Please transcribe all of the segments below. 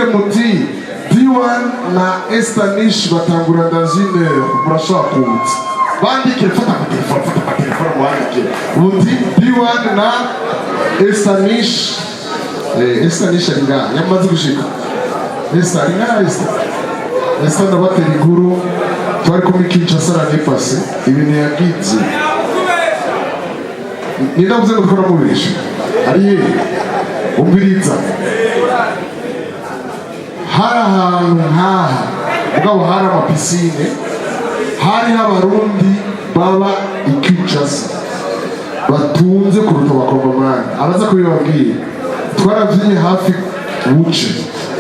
muvuge muti D1 na Estanish batangura ndazine murashaka kuza bandike fata telefone mwandike muti D1 na Estanish Estanish aringa yamaze gushika Esta ndabatera inkuru twari kumikica sara nipase ibintu yagize nindavuze ngo dukora mubirisha ari umbiriza hari ahantu nkaha mugabo hari amapisine hari n'abarundi baba ikicasa batunze kuruta abakongomani abaza kubibabwira twaravyiye hafi buce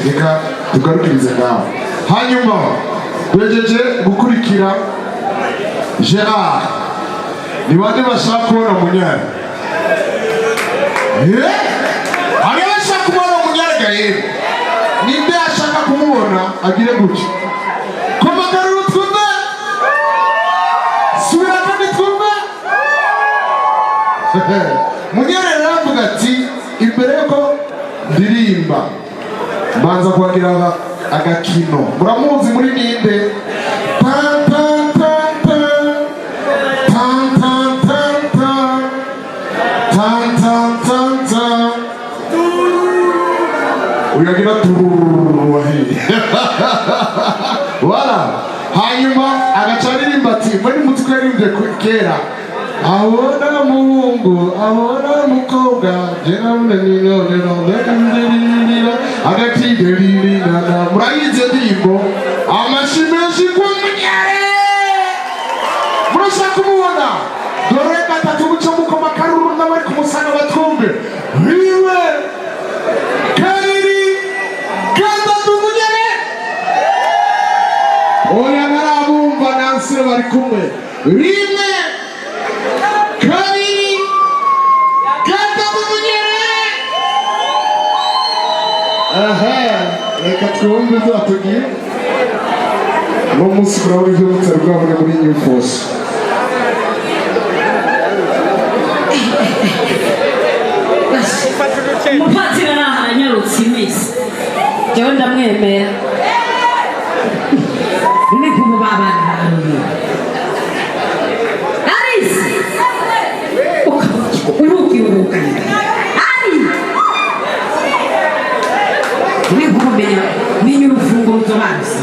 reka tugarukirize ngaho hanyuma twejeje gukurikira Gerard ni bande bashaka kubona Munyare hari bashaka kubona Munyare gaye ninde ashaka kumubona agire gutyo komagarura twumve subira kandi twumve Munyare aravuga ati imbere ko ndirimba banza kugira agakino muramuzi muri ninde uyagira turuwahi wala hanyuma agacaririmba ati muri mutwe yarimbye kera abona muhungu abona mukobwa jena agatindelililana murayize ndimbo amashimeshi kwa Munyare murashaka kumubona dore gatatu muco mukoma karuru n'abari kumusanga batwumve biwe kabiri gatatu Munyare oya narabumva nansire bari kumwe rimwe kabiri gatatu Munyare reka twumve uzatubwire uno munsi kurabona ibyo mutari bwabone muri New Force umupatira naha anyarutse imisi jewe ndamwemera ni kubu babana arisi urukiruka ari ni kumenya ni urufunguzo basi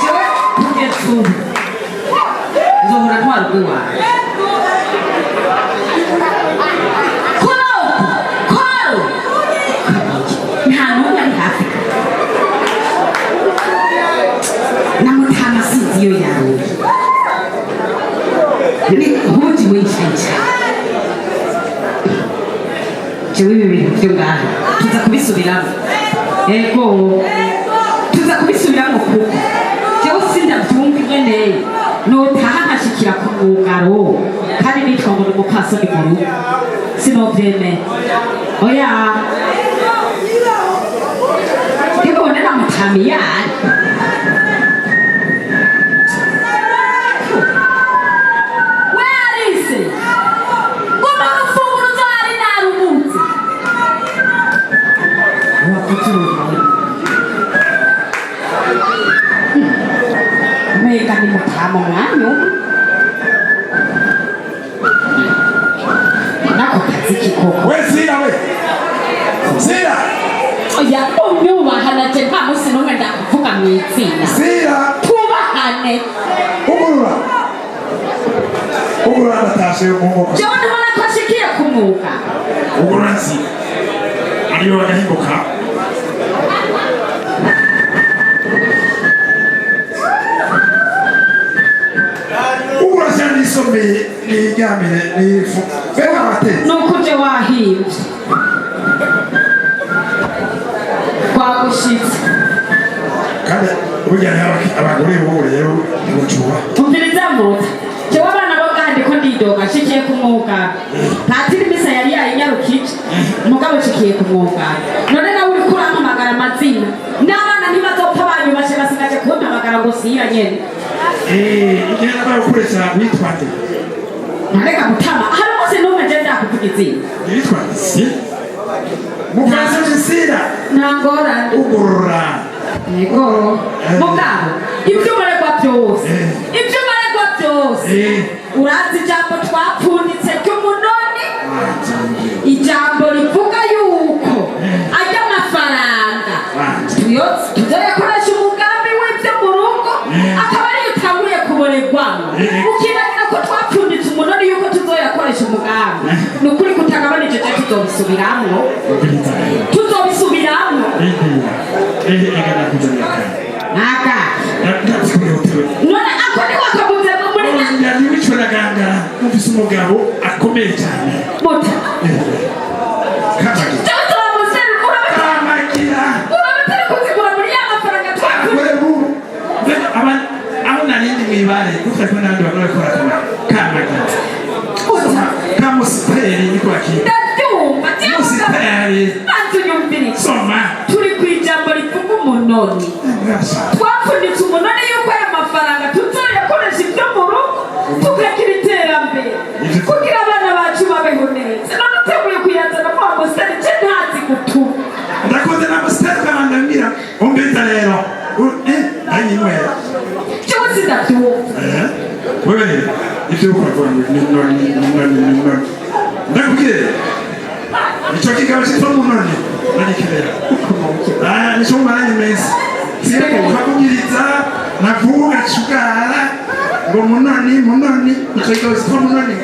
jewe kugetu zohora twarwa iyo yawe ni huti w'inshyi jewe ibi bintu byo ngaho tuza kubisubiramo ego tuza kubisubiramo kuko jewe sindabyumva ingene notaha nkashikira ku mwugaro kandi nitwa ngo n'umupfasoni mu rugo sinovyemera oya ndibone na mutamiyari Mereka ni mutama mwanyu nako kaziki koko we sira oya umyubahana je nta musi numwe ndakuvuga mwitsina sira tubahane ugurura natashe mu jewe ndabona ko ashikiye kumwuga ugurura nsi ariyo bagahinduka nisome ni jamine ni fera mate nukuje wahimvye kwa gushitsa kandi ujyana abagore bo rero nibucuba tumviriza muta cyo abana bagandi ko ndidoga shikiye kumwuga patiri misa yari yayinyarukije mugabo shikiye kumwuga none nawe uri kurampamagara amazina n'abana ntibazopfa banyubashe basigaje kumpamagara ngo sira nyene igenda bakoresha witwate Naleka mutama hari mose no ngenda kuvuga izina yitwa isi mufashe isira ntangorane ugorora yego mugabo ibyo umaregwa byose urazi ijambo twapfunditse ry'umunoni ijambo rivuga yuko ajya amafaranga tuzoyakoresha umugambi w'ibyo mu rugo akaba ariyo utanguye kuboregwamo ukibagira ko twapfunditse umunoni yuko tuzoyakoresha umugambi ni ukuri kutagabanije cyo tuzobisubiramwo naka none ako ni wakabuze muri yari wicuraganga mufise umugabo akomeye cyane muta kamagira aho narindi mwibare gufata n'abandi bagore bakora kamagira kamusiperi niko bakita musiperi soma turi ku ijambo rivuga umunoni twapfunditse umunoni yuko aya mafaranga tuzoyakoresha ibyo mu rugo tukagira iterambere kugira abana bacu babeho neza none uteguye kuyazana kwa musitari nce ntazi gutuma ndakoze na musitari kabandamira umbiza rero ayinywera cyose ndabyumva wewe ibyo ukora ni noni ndakubwira icyo kigabo cyitwa munoni narikirera nicyo umaranye iminsi ukakubwiriza navuga cugara ngo munoni icyo kigabo cyitwa munoni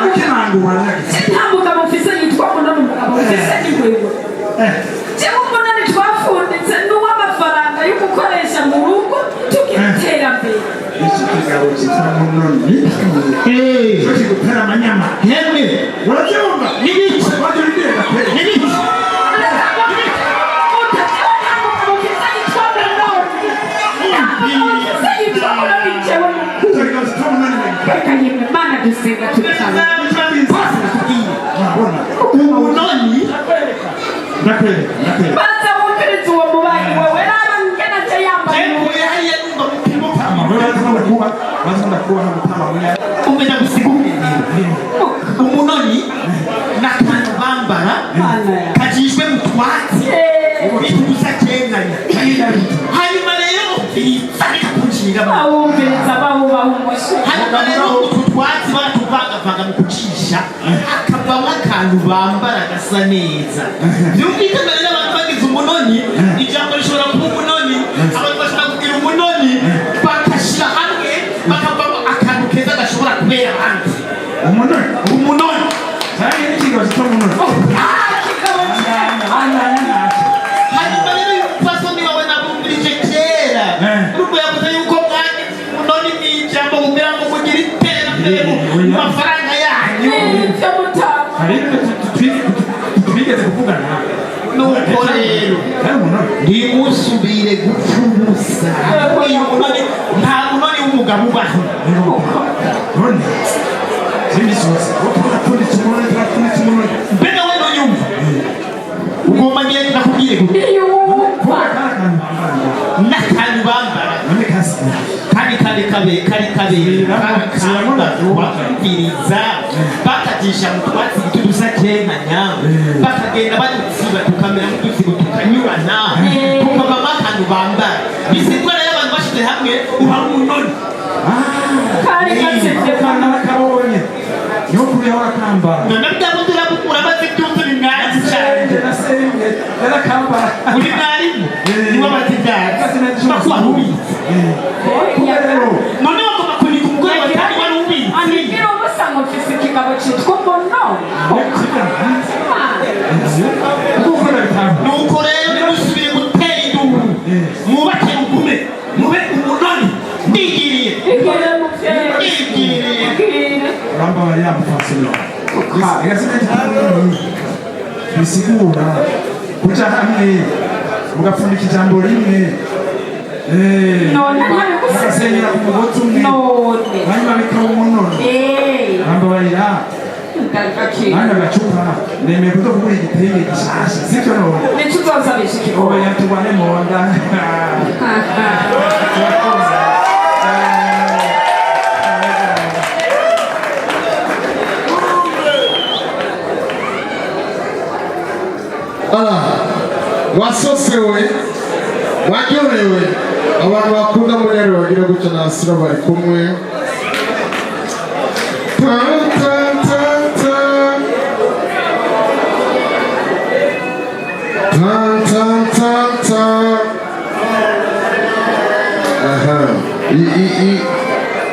ukirangura nta mugabo mfise yitwa munoni umugabo mfise ni wewe jewe umunoni twafunditse n'uw'amafaranga yo gukoresha mu rugo tugira iterambere icyo kigabo cyitwa munoni icyo kigutera amanyama Hemwe urabyumva nibiki wagira ibirega pe nibiki umunoni ndakwere baza wumviriza uwo mubanyi wewe raba ngena cyo yambaye umenya gusigurira umunoni n'akantu bambara kajishwe mu twatsi bintu gusa kenganya hanyuma rero biza kunjira bawumviriza bawubaha umushe hanyuma rero utu twatsi baratuvangavanga mu kucisha hakavamo akantu bambara gasa neza byumvikana rero abantu bagize umunoni ijambo rishobora kuba umunoni abantu bashobora kugira umunoni bakashyira hamwe bakavamo akantu keza gashobora kubera abandi umunoni cyane n'ikigabo cyitwa munoni hanyuma rero umupfasoni wawe nabumvirije kera urumva yavuze yuko mwagize umunoni ni ijambo mumera ngo mugire iterambere mu mafaranga yanyu n'ibyo mutanga hari twigeze kuvugana nuko rero ntimusubire gupfa ubusa nta munoni w'umugabo ubaho none zindi zose turapfunditse umunoni mbega we ntunyumva ugomba ngende nakubwire ngo n'akantu bambara bakabiriza bakagisha mu twatsi dusa kenkanya bakagenda badusiba tukamera nk'udusigo tukanyurana tukavamo akantu bambara bisigwa rero abantu bashyize hamwe uba umunoni kari gasebye akana bakabonye niho kuriho arakambara none byabuze uramaze byumva ni mwazi cyane nasenge yarakambara uri mwarimu niwe abazibyara bakuba ubizi none bagomba kunika umugore batari wari ubizi anigira ubusa ngo mfise ikigabo cyitwa umunoni nuko rero nimusubire gutera induru mwubake mugume mube umunoni ndigiriye bamba bari yamufasira bisigura kuja hamwe mugapfundika ijambo rimwe mugasenyera ku mugozi umwe hanyuma bikaba umunoni bamba barira hano agacupa nemeye kuza kugura igitenge gishasha sibyo none nicyo uzazabisha ikigabo oya tubane mu nda wasosewe waryohewe abantu bakunda munyare bagira gutya nasira bari kumwe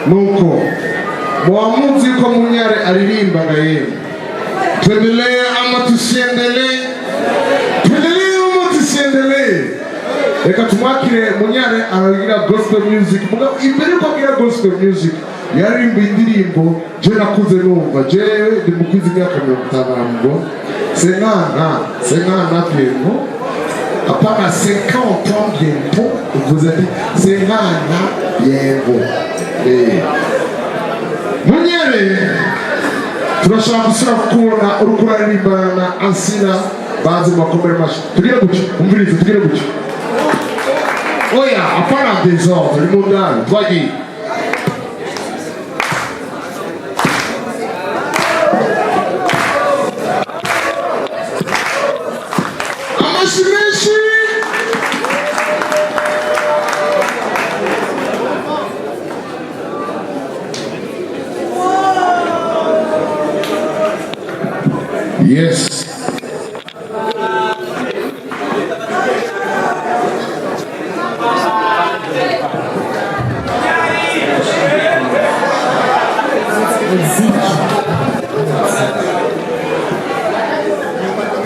nuko mwamuzi ko munyare aririmbaga yeye tuendelee ama tusiendelee ama tusiendelee reka tumwakire munyare aragira gospel music mugabo imbere ko agira gospel music yarimba indirimbo je nakuze numva jewe ndi mukizi myaka 50 senkana bientôt apana 50 ans bientôt vous êtes senkana yego munyare turashaka gusura kubona urukura ririmbana na ansina bazi makomere mashi tugire gutyo umvirize tugire gutyo oya apana désordre le monde twagiye amashimeshyi yes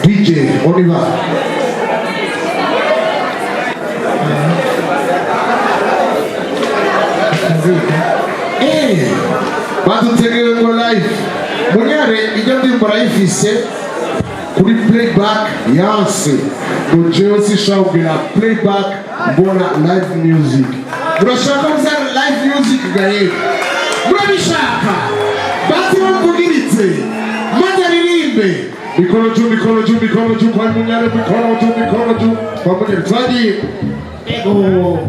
DJ, on y va. Badutegewe ngo live munyare ijya ndimbo rayifise kuri playback yanse ngo jewe sishawubwira playback mbona live music urashaka kuzana live music gaye murabishaka bati bamugiritse maze ririmbe mikoro juu kwa munyare mikoro juu kwa munyare twagiye ego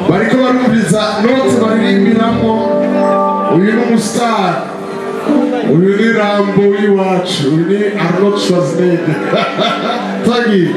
bariko barumviza note baririmbiramo uyu ni umustar uyu ni Rambo w'iwacu uyu ni Arnold Schwarzenegger twagiye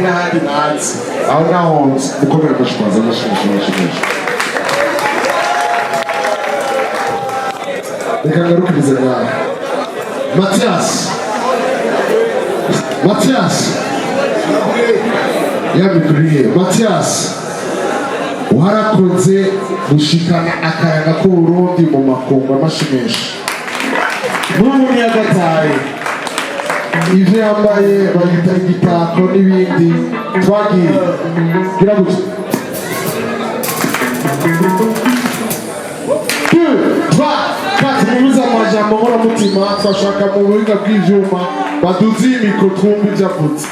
n'ahandi ntazi aho ngaho mukomere amashimaza amashimisha reka ngarukirize nawe Mathias yabikuriye Mathias warakoze gushikana akayaga k'Uburundi mu makungu amashimisha n'ubundi yagataye ivyo yambaye bagita igitako n'ibindi twagiye gira gutya 2 3 4 mubuza amajambo nkoramutima twashaka mu buhinga bw'ivyuma baduzi imiko twumva ivyo avuze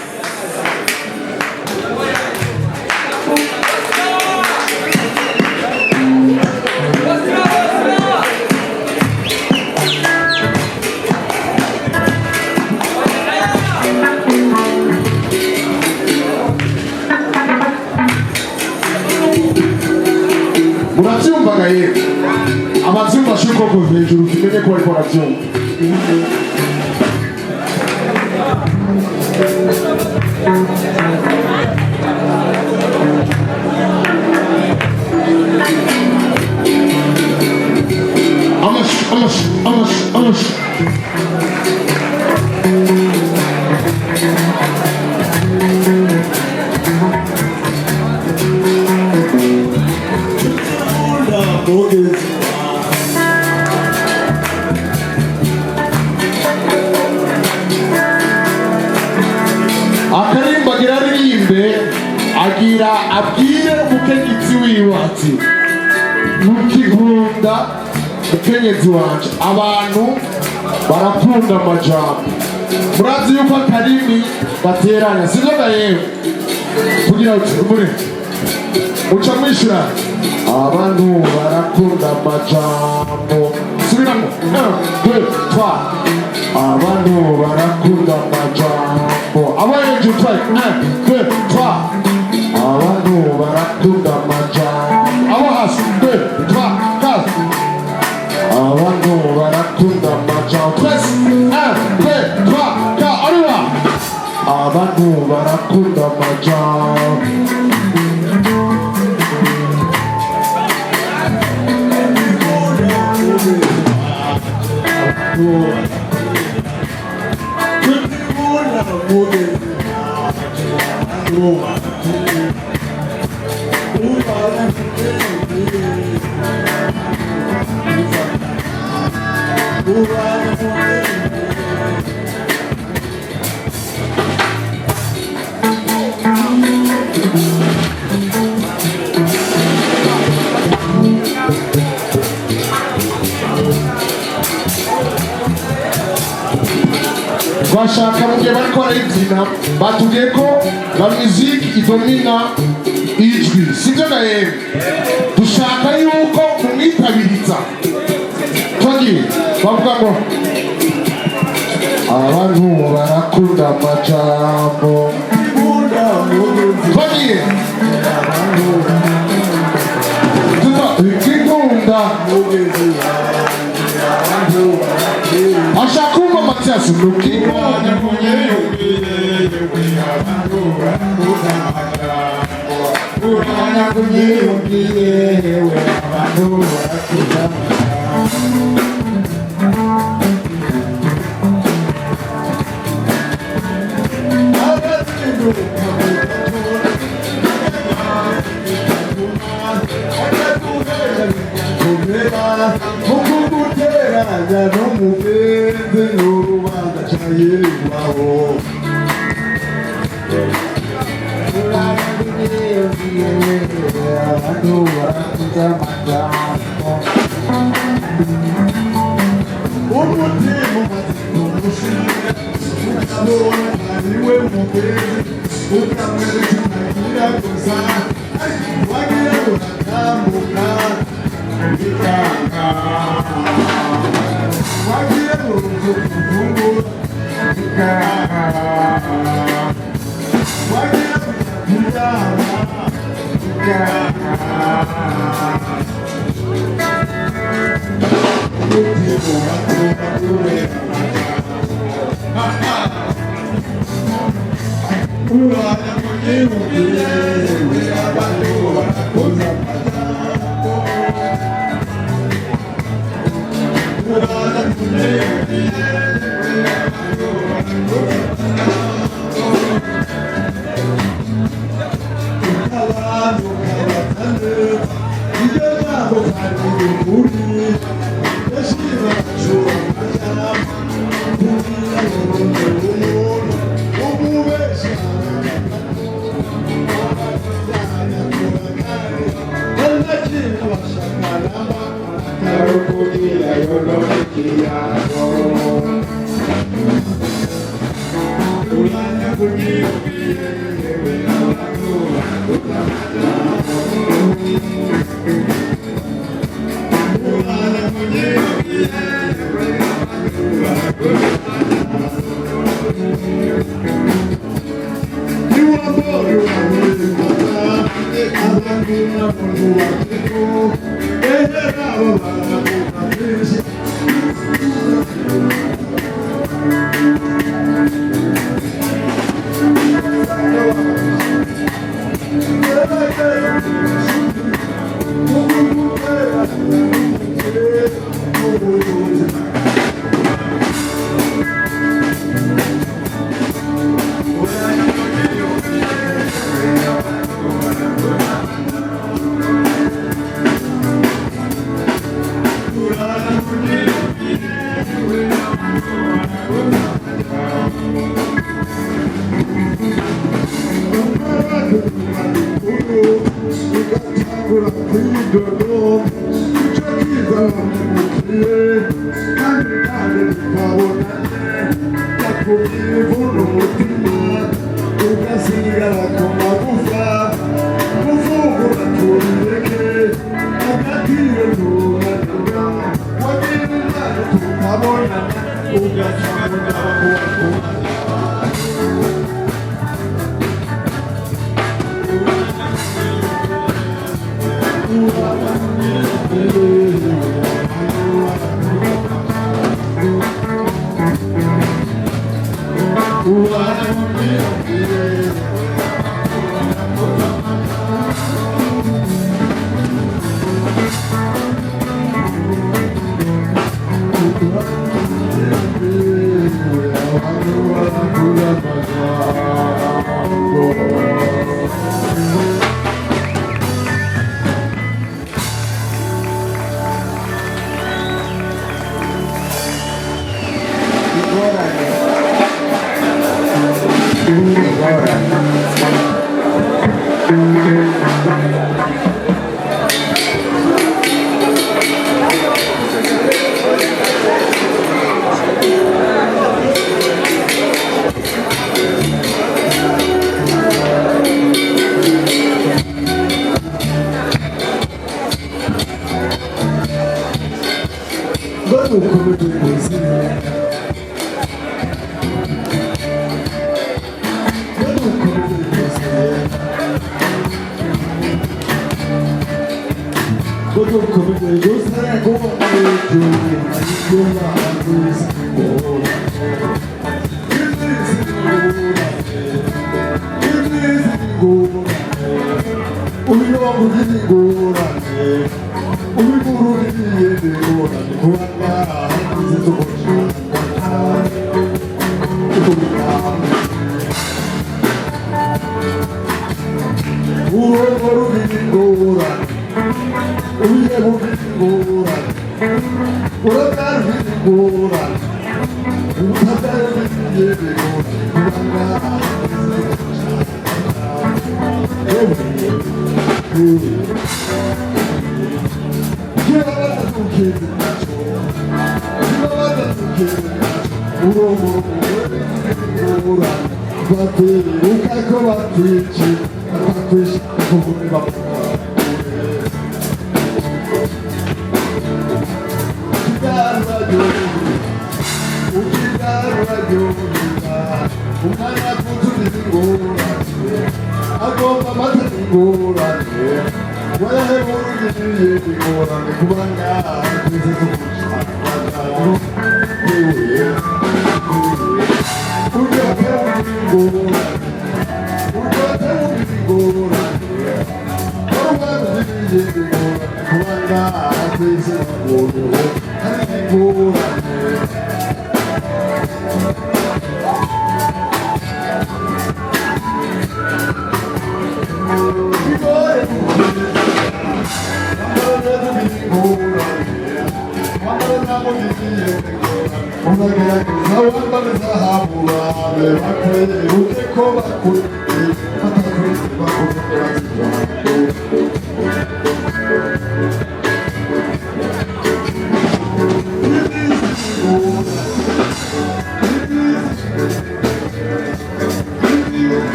muravyumvaga yewe abavyumva shuko kuva hejuru tumenye ko bariko baravyumva amashi akarimba agira aririmbe agira abwire umukenyezi wiwe ati ntukikunda mukenyezi wanje abantu barakunda amajambo murazi yuko akarimi bateranya sivyo ga yewe kugira uti muri uca mwishura abantu barakunda amajambo subiramo 1 2 3 abantu barakunda amajambo abayeje utwaye 1 2 3 abantu barakunda amajambo abo hasi 2 3 4 abantu barakunda amajambo 1 2 3 4 arriba abantu barakunda amajambo bashaka mu gihe bariko barayibyina batubwiye ko la musique idomina ijwi sibyo na yewe dushaka yuko mumwitabiriza twagiye bavuga ngo abantu barakunda amajambo twagiye ikikunda ashaka kumva Mathias nukikunda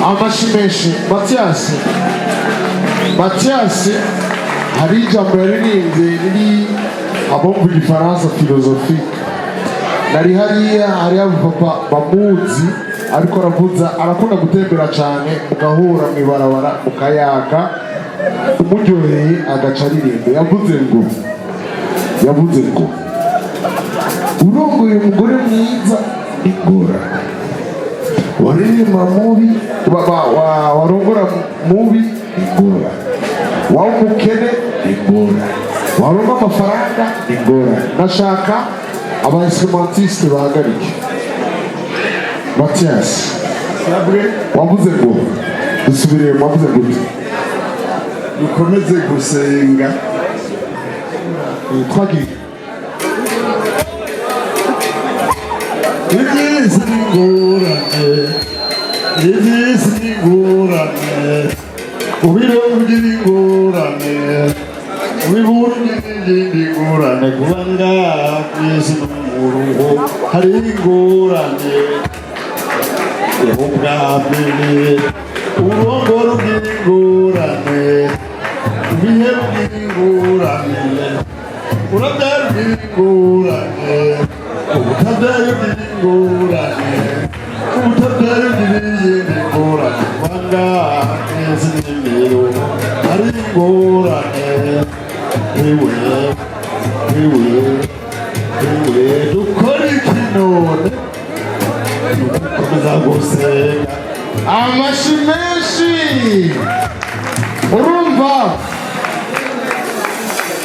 Amashimeshi Mathias hari ijambo yaririmbye riri abumva igifaransa philosophique nari hariya hari abapapa bamuzi ariko arakunda gutembera cyane mugahura mwibarabara mukayaga umuryoheye agaca aririmbe yavuze ngo urongoye umugore mwiza ingora waririmba mubi warongora mubi ingora waba umukene ingora waronka amafaranga ingora nashaka aba-instrumentiste bahagarike Mathias wavuze ngo dusubire wavuze gute dukomeze gusenga twagiye iby'isi ni ingorane ubironke n'ingorane ubibunge n'izindi ngorane kuba ngaha kw'isi no mu rugo hari ingorane ubwa mbere urongoro bw'ingorane ubihero bw'ingorane urabyara bw'ingorane ubutabyara bw'ingorane ubutabyara bw'izindi ngorane kuba ngaha kw'isi n'imiro hari ingorane dukora iki none dukomeza gusenga amashi menshi. Urumva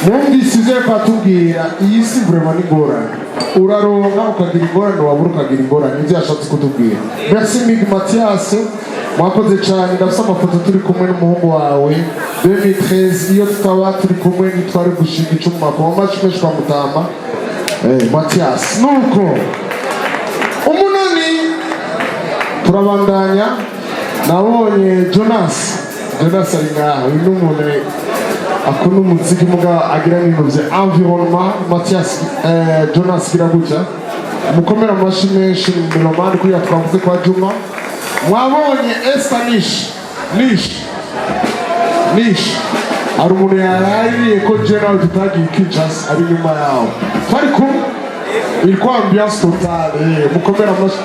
mwumvise ivyo batubwira, iyi si vraiment ni ngorane. Uraronka ukagira ingorane, wabura ukagira ingorane, nivyo yashatse kutubwira. Merci Mig Mathias, mwakoze cyane. Ndafise amafoto turi kumwe n'umuhungu wawe 2013, iyo tutaba turi kumwe nitwari gushinga icuma kwa amashi menshi kwa Mutama. Mathias nuko umunoni turabandanya. Nabonye Jonas ari ngaho, uyu n'umuntu akunda umuziki muga agira n'ibintu vya environnement. Mathias Jonas Giraguca mukomera amashi menshi melomani kuri twavuze kwa Juma. Mwabonye Estanish Nish ari umuntu yarariye ko general tutagiye Kinshasa ari nyuma yawo twari kumwe, ilikuwa ambiance totale. Mukomera amashi